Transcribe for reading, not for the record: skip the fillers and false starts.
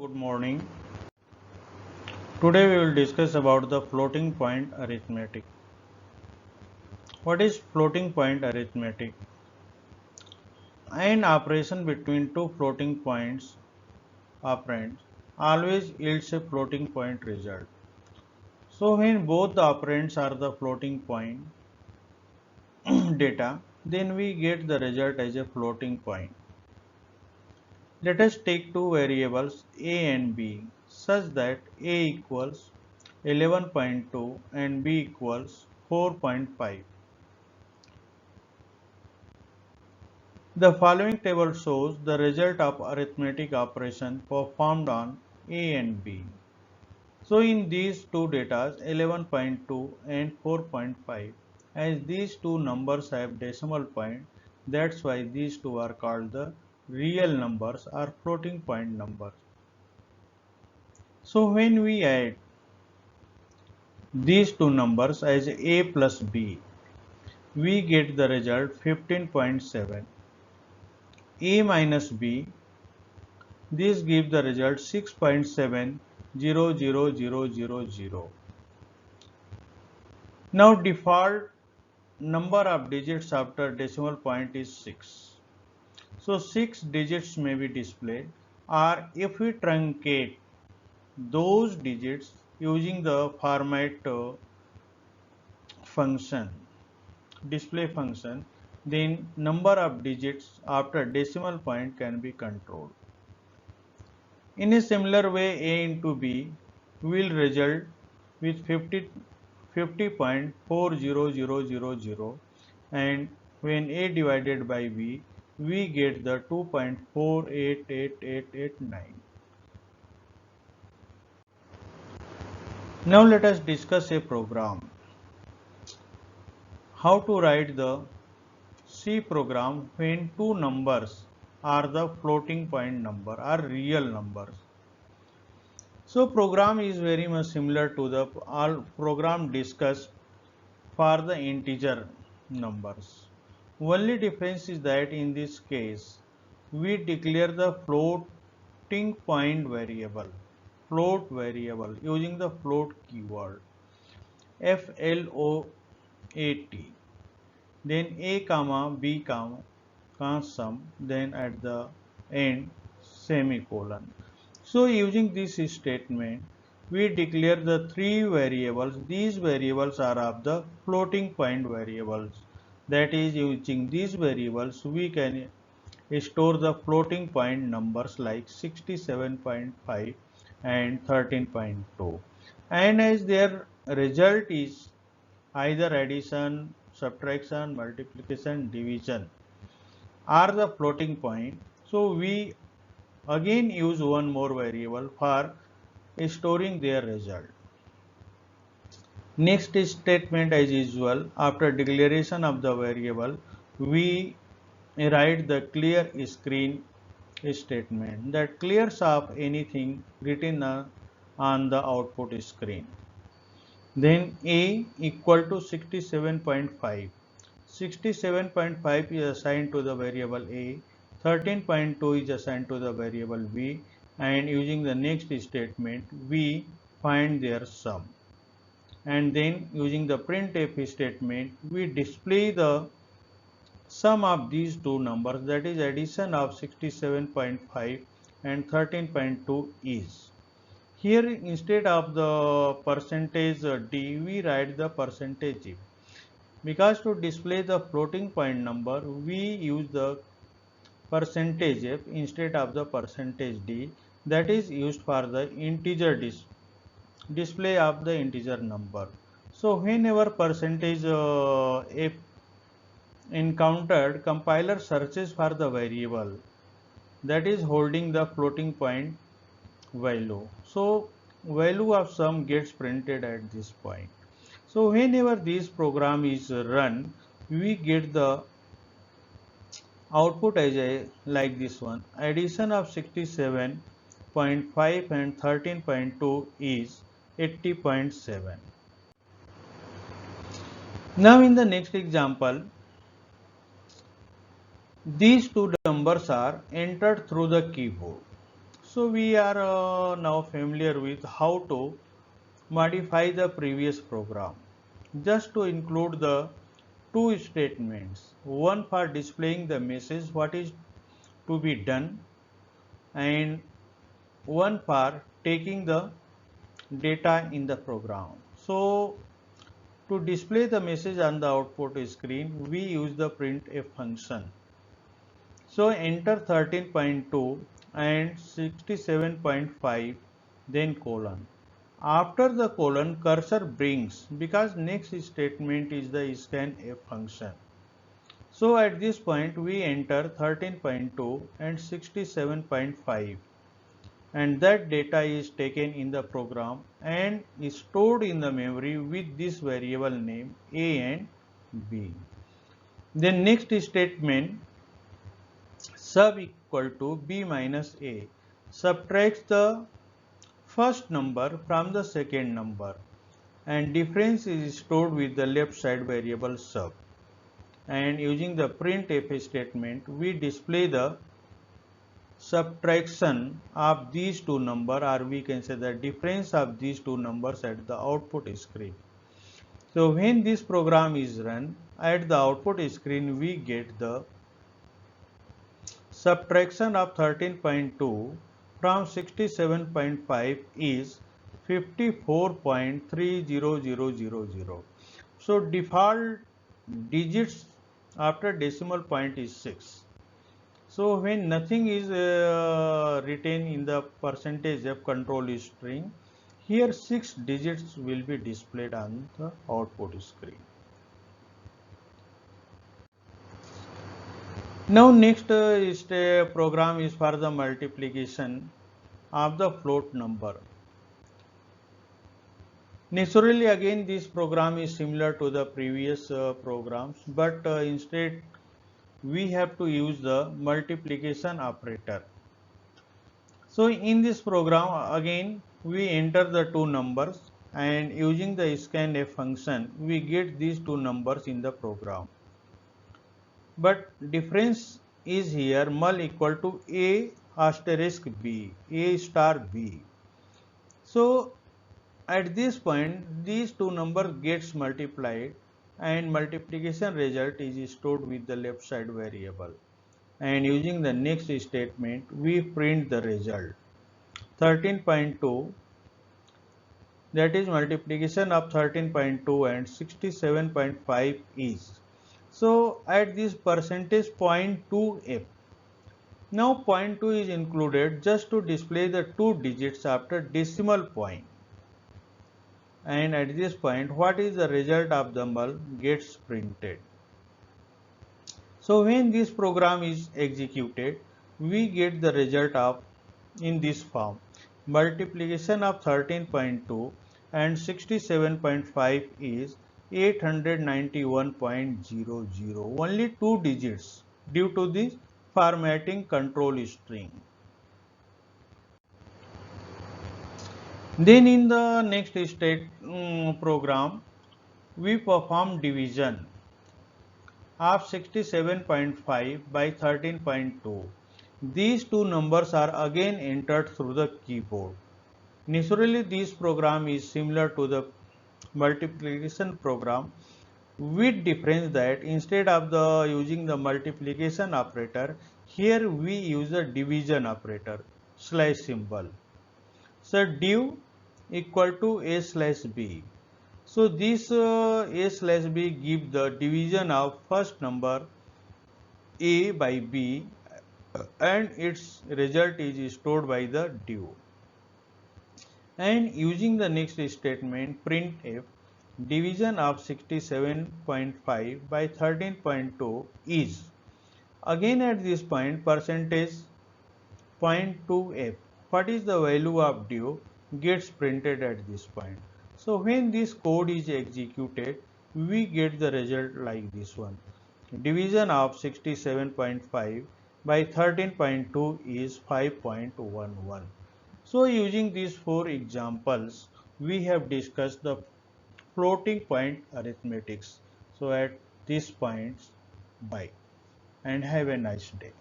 Good morning. Today we will discuss about the floating point arithmetic. What is floating point arithmetic? An operation between two floating points operands always yields a floating point result. So when both the operands are the floating point data, then we get the result as a floating point. Let us take two variables a and b such that a equals 11.2 and b equals 4.5. The following table shows the result of arithmetic operation performed on A and B. So in these two data 11.2 and 4.5, as these two numbers have decimal point, that's why these two are called the real numbers or floating point numbers. So when we add these two numbers as A plus B, we get the result 15.7. A minus B, this gives the result 6.700000. Now default number of digits after decimal point is 6. So 6 digits may be displayed, or if we truncate those digits using the format function, display function, then number of digits after decimal point can be controlled. In a similar way, A into B will result with 50.40000, and when A divided by B, we get the 2.488889. Now let us discuss a program. How to write the C program when two numbers are the floating point number or real numbers. So program is very much similar to the all program discussed for the integer numbers. Only difference is that in this case we declare the floating point variable, float variable using the float keyword, float, then a comma b comma sum, then at the end semicolon. So using this statement, we declare the three variables. These variables are of the floating point variables. That is, using these variables, we can store the floating point numbers like 67.5 and 13.2. And as their result is either addition, subtraction, multiplication, division are the floating point, so we again use one more variable for storing their result. Next statement, as usual, after declaration of the variable, we write the clear screen statement that clears off anything written on the output screen. Then A equal to 67.5. 67.5 is assigned to the variable A, 13.2 is assigned to the variable B, and using the next statement we find their sum. And then using the printf statement we display the sum of these two numbers, that is addition of 67.5 and 13.2 is. Here instead of the percentage d we write the percentage if. Because to display the floating point number, we use the percentage f instead of the percentage d, that is used for the integer display of the integer number. So whenever percentage f encountered, compiler searches for the variable that is holding the floating point value. So value of sum gets printed at this point. So whenever this program is run, we get the output as a like this one. Addition of 67.5 and 13.2 is 80.7. Now in the next example, these two numbers are entered through the keyboard. So we are now familiar with how to modify the previous program. Just to include the two statements, one for displaying the message what is to be done, and one for taking the data in the program. So to display the message on the output screen, we use the printf function. So enter 13.2 and 67.5, then colon. After the colon, cursor brings, because next statement is the scanf function. So at this point we enter 13.2 and 67.5, and that data is taken in the program and is stored in the memory with this variable name a and b. Then next statement, sub equal to b minus a, subtracts the first number from the second number, and difference is stored with the left side variable sub. And using the printf statement, we display the subtraction of these two numbers, or we can say the difference of these two numbers at the output screen. So when this program is run, at the output screen we get the subtraction of 13.2 from 67.5 is 54.30000. So default digits after decimal point is 6. So when nothing is written in the percentage f control string, here 6 digits will be displayed on the output screen. Now next program is for the multiplication of the float number. Naturally, again this program is similar to the previous programs, but instead we have to use the multiplication operator. So in this program again we enter the two numbers, and using the scanf function we get these two numbers in the program. But difference is here mul equal to a asterisk b, a star b. So at this point these two numbers gets multiplied, and multiplication result is stored with the left side variable. And using the next statement we print the result. 13.2, that is multiplication of 13.2 and 67.5 is. So at this percentage 0.2f. Now 0.2 is included just to display the two digits after decimal point. And at this point what is the result of the mul gets printed. So when this program is executed, we get the result of in this form. Multiplication of 13.2 and 67.5 is 891.00, only two digits due to this formatting control string. Then in the next state program we perform division of 67.5 by 13.2. These two numbers are again entered through the keyboard. Naturally, this program is similar to the multiplication program, with difference that instead of using the multiplication operator, here we use the division operator slash symbol. So div equal to a slash b. So this a slash b give the division of first number a by b, and its result is stored by the div. And using the next statement printf, division of 67.5 by 13.2 is, again at this point percentage 0.2f, what is the value of div gets printed at this point. So when this code is executed, we get the result like this one. Division of 67.5 by 13.2 is 5.11. So using these four examples, we have discussed the floating point arithmetics. So at this point, bye and have a nice day.